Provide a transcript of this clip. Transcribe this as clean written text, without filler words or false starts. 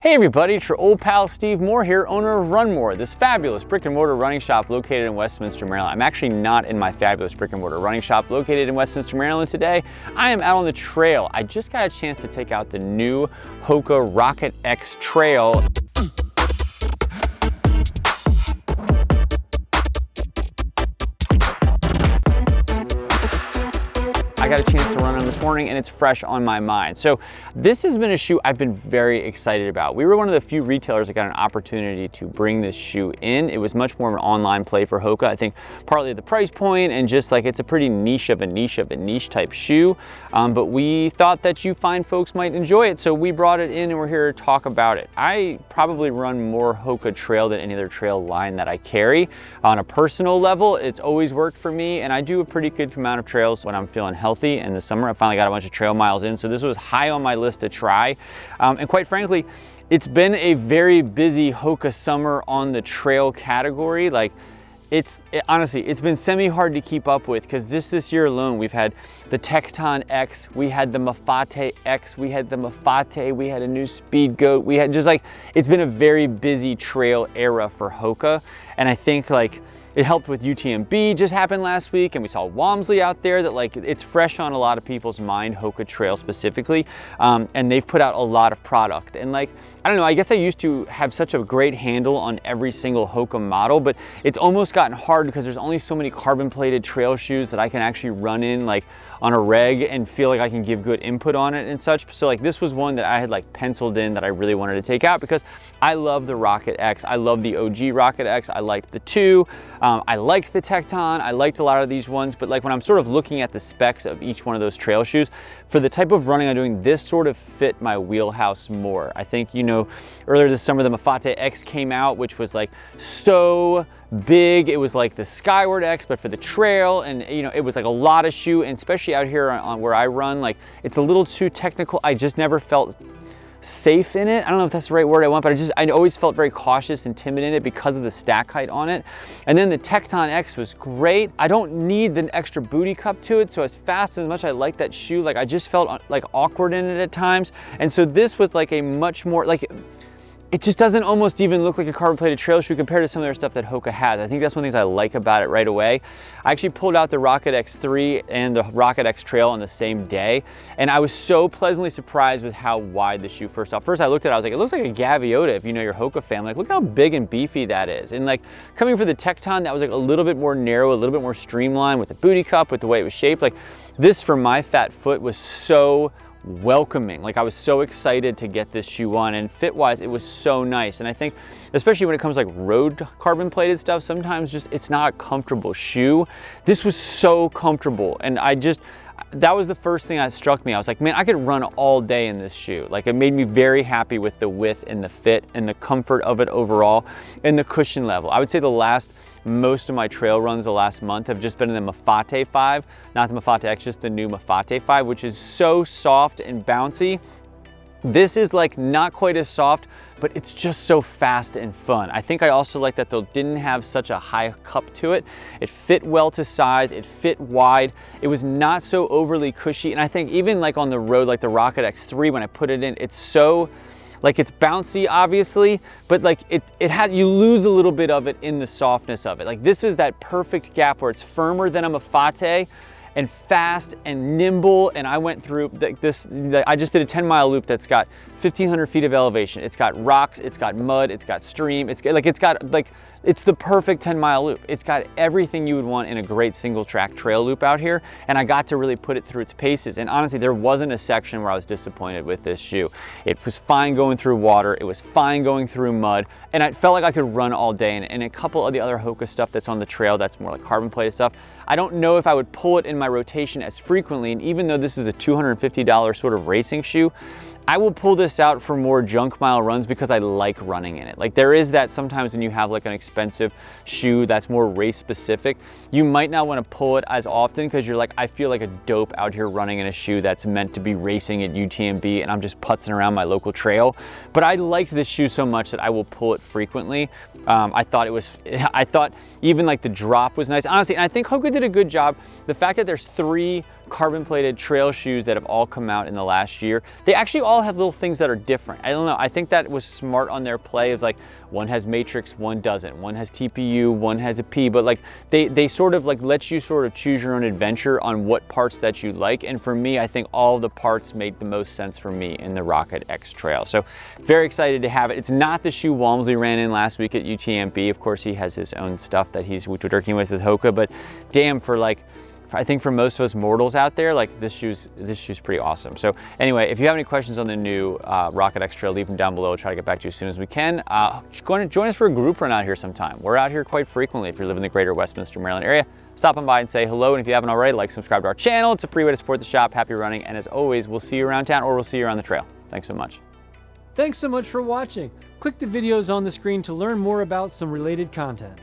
Hey everybody, it's your old pal Steve Moore here, owner of WATCHMOORE, this fabulous brick and mortar running shop located in Westminster, Maryland. I'm actually not in my fabulous brick and mortar running shop located in Westminster, Maryland today. I am out on the trail. I just got a chance to take out the new Hoka Rocket X Trail. I got a chance to run on this morning and it's fresh on my mind. So this has been a shoe I've been very excited about. We were one of the few retailers that got an opportunity to bring this shoe in. It was much more of an online play for Hoka. I think partly the price point and just like it's a pretty niche type shoe. But we thought that you fine folks might enjoy it. So we brought it in and we're here to talk about it. I probably run more Hoka trail than any other trail line that I carry. On a personal level, it's always worked for me and I do a pretty good amount of trails when I'm feeling healthy. In the summer, I finally got a bunch of trail miles in, so this was high on my list to try. And quite frankly, it's been a very busy Hoka summer on the trail category. Like honestly, it's been semi-hard to keep up with because this year alone, we've had the Tecton X, we had the Mafate X, we had the Mafate, we had a new Speed Goat, we had just like, it's been a very busy trail era for Hoka. And I think like, it helped with UTMB just happened last week, and we saw Walmsley out there that like it's fresh on a lot of people's mind, Hoka Trail specifically, and they've put out a lot of product. And like, I don't know, I guess I used to have such a great handle on every single Hoka model, but it's almost gotten hard because there's only so many carbon plated trail shoes that I can actually run in like on a reg and feel like I can give good input on it and such. So like this was one that I had like penciled in that I really wanted to take out because I love the Rocket X. I love the OG Rocket X. I liked the 2. I liked the Tecton. I liked a lot of these ones, but like when I'm sort of looking at the specs of each one of those trail shoes, for the type of running I'm doing, this sort of fit my wheelhouse more. I think, you know, earlier this summer, the Mafate X came out, which was like so big. It was like the Skyward X, but for the trail, and you know, it was like a lot of shoe, and especially out here on where I run, like it's a little too technical. I just never felt safe in it. I don't know if that's the right word I want, but I always felt very cautious and timid in it because of the stack height on it. And then the Tecton X was great. I don't need the extra booty cup to it, so as fast as much I like that shoe, like I just felt like awkward in it at times. And so this with like a much more like, it just doesn't almost even look like a carbon plated trail shoe compared to some of their stuff that Hoka has. I think that's one of the things I like about it right away. I actually pulled out the Rocket X3 and the Rocket X Trail on the same day, and I was so pleasantly surprised with how wide the shoe first off. First I looked at it, I was like, it looks like a Gaviota if you know your Hoka family. Like, look how big and beefy that is. And like coming from the Tecton, that was like a little bit more narrow, a little bit more streamlined with the booty cup, with the way it was shaped. Like this for my fat foot was so welcoming. Like I was so excited to get this shoe on, and fit wise it was so nice. And I think especially when it comes to like road carbon plated stuff, sometimes just it's not a comfortable shoe. This was so comfortable, and that was the first thing that struck me. I was like, man, I could run all day in this shoe. Like it made me very happy with the width and the fit and the comfort of it overall, and the cushion level. I would say most of my trail runs the last month have just been in the Mafate 5, not the Mafate X, just the new Mafate 5, which is so soft and bouncy. This is like not quite as soft, but it's just so fast and fun. I think I also like that they didn't have such a high cup to it. It fit well to size, it fit wide. It was not so overly cushy. And I think even like on the road, like the Rocket X3, when I put it in, it's so, like it's bouncy obviously, but like you lose a little bit of it in the softness of it. Like this is that perfect gap where it's firmer than a Mafate and fast and nimble. And I went through I just did a 10-mile loop that's got 1,500 feet of elevation. It's got rocks, it's got mud, it's got stream, it's the perfect 10-mile loop. It's got everything you would want in a great single track trail loop out here. And I got to really put it through its paces. And honestly, there wasn't a section where I was disappointed with this shoe. It was fine going through water. It was fine going through mud. And I felt like I could run all day. And a couple of the other Hoka stuff that's on the trail, that's more like carbon plated stuff, I don't know if I would pull it in my rotation as frequently. And even though this is a $250 sort of racing shoe, I will pull this out for more junk mile runs because I like running in it. Like there is that sometimes when you have like an expensive shoe that's more race specific, you might not want to pull it as often because you're like, I feel like a dope out here running in a shoe that's meant to be racing at UTMB and I'm just putzing around my local trail. But I liked this shoe so much that I will pull it frequently. I thought even like the drop was nice. Honestly, and I think Hoka did a good job. The fact that there's 3 carbon plated trail shoes that have all come out in the last year. They actually all have little things that are different. I don't know, I think that was smart on their play of like, one has matrix, one doesn't. One has TPU, one has a P, but like they sort of like let you sort of choose your own adventure on what parts that you like. And for me, I think all the parts make the most sense for me in the Rocket X Trail. So very excited to have it. It's not the shoe Walmsley ran in last week at UTMB. Of course, he has his own stuff that he's working with Hoka, but damn, for like, I think for most of us mortals out there, like this shoe's pretty awesome. So anyway, if you have any questions on the new Rocket X Trail, leave them down below. We'll try to get back to you as soon as we can. Go and join us for a group run out here sometime. We're out here quite frequently. If you live in the greater Westminster, Maryland area, stop on by and say hello. And if you haven't already, like, subscribe to our channel. It's a free way to support the shop. Happy running. And as always, we'll see you around town or we'll see you on the trail. Thanks so much. Thanks so much for watching. Click the videos on the screen to learn more about some related content.